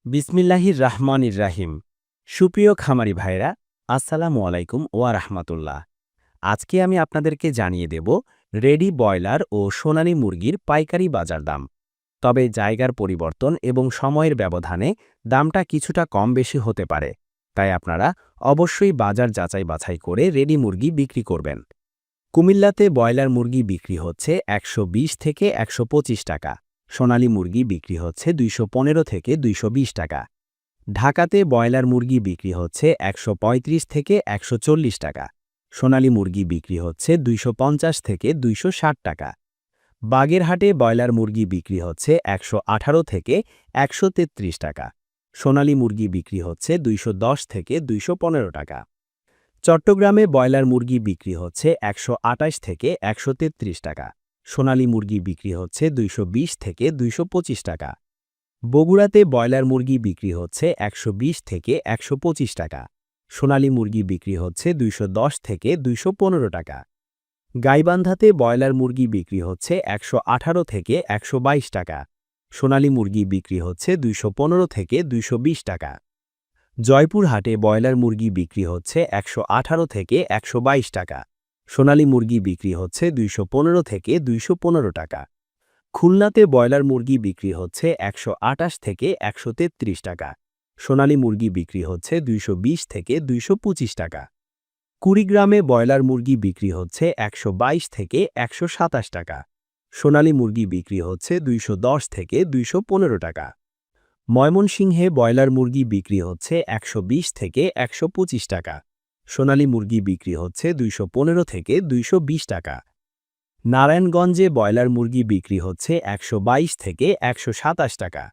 বিসমিল্লাহির রাহমানির রাহিম। সুপ্রিয় খামারি ভাইরা, আসসালামু আলাইকুম ওয়া রাহমাতুল্লাহ। আজকে আমি আপনাদেরকে জানিয়ে দেব রেডি ব্রয়লার ও সোনালী মুরগির পাইকারি বাজার দাম। তবে জায়গার পরিবর্তন এবং সময়ের ব্যবধানে দামটা কিছুটা কম বেশি হতে পারে, তাই আপনারা অবশ্যই বাজার যাচাই বাছাই করে রেডি মুরগি বিক্রি করবেন। কুমিল্লাতে ব্রয়লার মুরগি বিক্রি হচ্ছে ১২০ থেকে ১২৫ টাকা, সোনালী মুরগি বিক্রি হচ্ছে ২১৫ থেকে ২২০ টাকা। ঢাকাতে ব্রয়লার মুরগি বিক্রি হচ্ছে ১৩৫ থেকে ১৪০ টাকা, সোনালী মুরগি বিক্রি হচ্ছে ২৫০ থেকে ২৬০ টাকা। বাগেরহাটে ব্রয়লার মুরগি বিক্রি হচ্ছে ১১৮ থেকে ১৩৩ টাকা, সোনালী মুরগি বিক্রি হচ্ছে ২১০ থেকে ২১৫ টাকা। চট্টগ্রামে ব্রয়লার মুরগি বিক্রি হচ্ছে ১২৮ থেকে ১৩৩ টাকা, সোনালী মুরগি বিক্রি হচ্ছে ২২০ থেকে ২২৫ টাকা। বগুড়াতে ব্রয়লার মুরগি বিক্রি হচ্ছে ১২০ থেকে ১২৫ টাকা, সোনালী মুরগি বিক্রি হচ্ছে ২১০ থেকে ২১৫ টাকা। গাইবান্ধাতে ব্রয়লার মুরগি বিক্রি হচ্ছে ১১৮ থেকে ১২২ টাকা, সোনালী মুরগি বিক্রি হচ্ছে ২১৫ থেকে ২২০ টাকা। জয়পুরহাটে ব্রয়লার মুরগি বিক্রি হচ্ছে ১১৮ থেকে ১22 টাকা, সোনালী মুরগি বিক্রি হচ্ছে ২১৫ থেকে ২১৫ টাকা। খুলনাতে ব্রয়লার মুরগি বিক্রি হচ্ছে ১২৮ থেকে ১৩৩ টাকা, সোনালী মুরগি বিক্রি হচ্ছে ২২০ থেকে ২২৫ টাকা। কুড়িগ্রামে ব্রয়লার মুরগি বিক্রি হচ্ছে ১২২ থেকে ১২৭ টাকা, সোনালী মুরগি বিক্রি হচ্ছে ২১০ থেকে ২১৫ টাকা। ময়মনসিংহে ব্রয়লার মুরগি বিক্রি হচ্ছে ১২০ থেকে ১২৫ টাকা, সোনালী মুরগি বিক্রি হচ্ছে ২১৫ থেকে ২২০ টাকা। নারায়ণগঞ্জে ব্রয়লার মুরগি বিক্রি হচ্ছে ১২২ থেকে ১২৭ টাকা,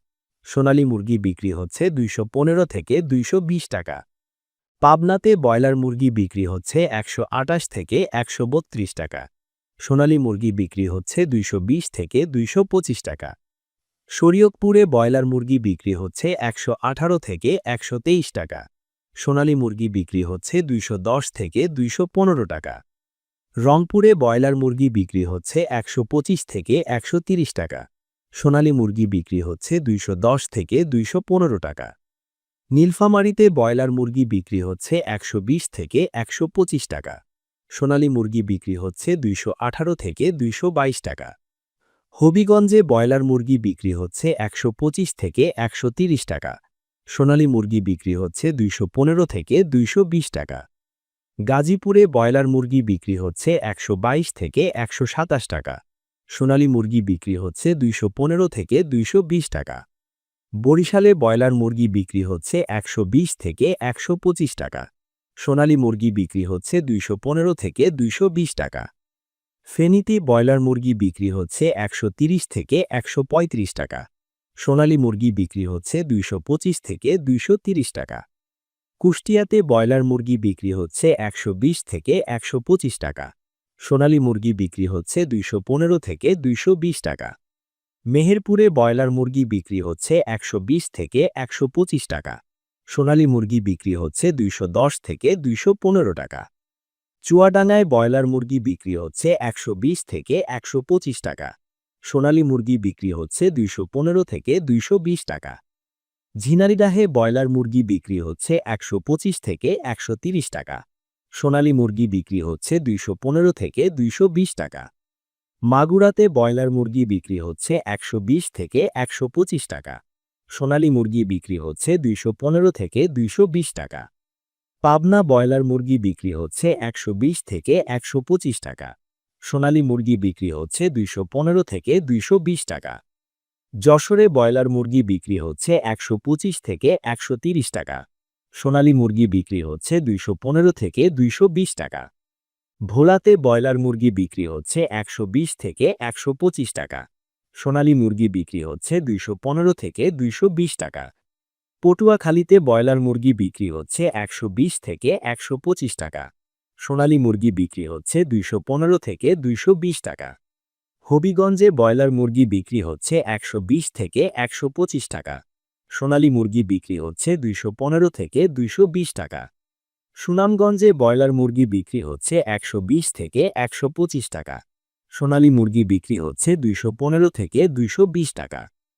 সোনালী মুরগি বিক্রি হচ্ছে ২১৫ থেকে ২২০ টাকা। পাবনাতে ব্রয়লার মুরগি বিক্রি হচ্ছে ১২৮ থেকে ১৩২ টাকা, সোনালী মুরগি বিক্রি হচ্ছে ২২০ থেকে ২২৫ টাকা। শরীয়তপুরে ব্রয়লার মুরগি বিক্রি হচ্ছে ১১৮ থেকে ১২৩ টাকা, সোনালী মুরগি বিক্রি হচ্ছে ২১০ থেকে ২১৫ টাকা। রংপুরে ব্রয়লার মুরগি বিক্রি হচ্ছে ১২৫ থেকে ১৩০ টাকা, সোনালী মুরগি বিক্রি হচ্ছে ২১০ থেকে ২১৫ টাকা। নীলফামারীতে ব্রয়লার মুরগি বিক্রি হচ্ছে ১২০ থেকে ১২৫ টাকা, সোনালী মুরগি বিক্রি হচ্ছে ২১৮ থেকে ২২২ টাকা। হবিগঞ্জে ব্রয়লার মুরগি বিক্রি হচ্ছে ১২৫ থেকে ১৩০ টাকা, সোনালী মুরগি বিক্রি হচ্ছে ২১৫ থেকে ২২০ টাকা। গাজীপুরে ব্রয়লার মুরগি বিক্রি হচ্ছে ১২২ থেকে ১২৭ টাকা, সোনালী মুরগি বিক্রি হচ্ছে ২১৫ থেকে ২২০ টাকা। বরিশালে ব্রয়লার মুরগি বিক্রি হচ্ছে ১২০ থেকে ১২৫ টাকা, সোনালী মুরগি বিক্রি হচ্ছে ২১৫ থেকে ২২০ টাকা। ফেনীতে ব্রয়লার মুরগি বিক্রি হচ্ছে ১৩০ থেকে ১৩৫ টাকা, সোনালী মুরগি বিক্রি হচ্ছে ২২৫ থেকে ২৩০ টাকা। কুষ্টিয়াতে ব্রয়লার মুরগি বিক্রি হচ্ছে ১২০ থেকে ১২৫ টাকা, সোনালী মুরগি বিক্রি হচ্ছে ২১৫ থেকে ২২০ টাকা। মেহেরপুরে ব্রয়লার মুরগি বিক্রি হচ্ছে ১২০ থেকে ১২৫ টাকা, সোনালী মুরগি বিক্রি হচ্ছে ২১০ থেকে ২১৫ টাকা। চুয়াডাঙ্গায় ব্রয়লার মুরগি বিক্রি হচ্ছে ১২০ থেকে ১২৫ টাকা, সোনালী মুরগি বিক্রি হচ্ছে ২১৫ থেকে ২২০ টাকা। ঝিনাইদহে ব্রয়লার মুরগি বিক্রি হচ্ছে ১২৫ থেকে ১৩০ টাকা, সোনালী মুরগি বিক্রি হচ্ছে ২১৫ থেকে ২২০ টাকা। মাগুরাতে ব্রয়লার মুরগি বিক্রি হচ্ছে ১২০ থেকে ১২৫ টাকা, সোনালী মুরগি বিক্রি হচ্ছে ২১৫ থেকে ২২০ টাকা। পাবনা ব্রয়লার মুরগি বিক্রি হচ্ছে ১২০ থেকে ১২৫ টাকা, সোনালী মুরগি বিক্রি হচ্ছে ২১৫ থেকে ২২০ টাকা। যশোরে ব্রয়লার মুরগি বিক্রি হচ্ছে ১২৫ থেকে ১৩০ টাকা, সোনালী মুরগি বিক্রি হচ্ছে ২১৫ থেকে ২২০ টাকা। ঢাকাতে ব্রয়লার মুরগি বিক্রি হচ্ছে ১২০ থেকে ১২৫ টাকা, সোনালী মুরগি বিক্রি হচ্ছে ২১৫ থেকে ২২০ টাকা। ঢাকাতে ব্রয়লার মুরগি বিক্রি হচ্ছে ১২৫ থেকে ১৩০ টাকা, সোনালী মুরগি বিক্রি হচ্ছে ২১৫ থেকে ২২০ টাকা। ভোলাতে ব্রয়লার মুরগি বিক্রি হচ্ছে ১২০ থেকে ১২৫ টাকা, সোনালী মুরগি বিক্রি হচ্ছে ২১৫ থেকে ২২০ টাকা। পটুয়াখালীতে ব্রয়লার মুরগি বিক্রি হচ্ছে ১২০ থেকে ১২৫ টাকা, সোনালী মুরগি বিক্রি হচ্ছে ২১৫ থেকে ২২০ টাকা। পটুয়াখালীতে ব্রয়লার মুরগি বিক্রি হচ্ছে ১২০ থেকে ১২৫ টাকা, সোনালী মুরগি বিক্রি হচ্ছে ২১৫ থেকে ২২০ টাকা। ভোলাতে ব্রয়লার মুরগি বিক্রি হচ্ছে ১২০ থেকে ১২৫ টাকা, সোনালী মুরগি বিক্রি হচ্ছে ২১৫ থেকে ২২০ টাকা। হবিগঞ্জে ব্রয়লার মুরগি বিক্রি হচ্ছে ১২০ থেকে ১২৫ টাকা, সোনালী মুরগি বিক্রি হচ্ছে ২১৫ থেকে ২২০ টাকা। হবিগঞ্জে ব্রয়লার মুরগি বিক্রি হচ্ছে ১২০ থেকে ১২৫ টাকা, সোনালী মুরগি বিক্রি হচ্ছে ২১৫ থেকে ২২০ টাকা। ভোলাতে ব্রয়লার মুরগি বিক্রি হচ্ছে ১২০ থেকে ১২৫ টাকা, সোনালী মুরগি বিক্রি হচ্ছে ২১৫ থেকে ২২০ টাকা। সুনামগঞ্জে ব্রয়লার মুরগি বিক্রি হচ্ছে ১২০ থেকে ১২৫ টাকা, সোনালী মুরগি বিক্রি হচ্ছে ২১৫ থেকে ২২০ টাকা।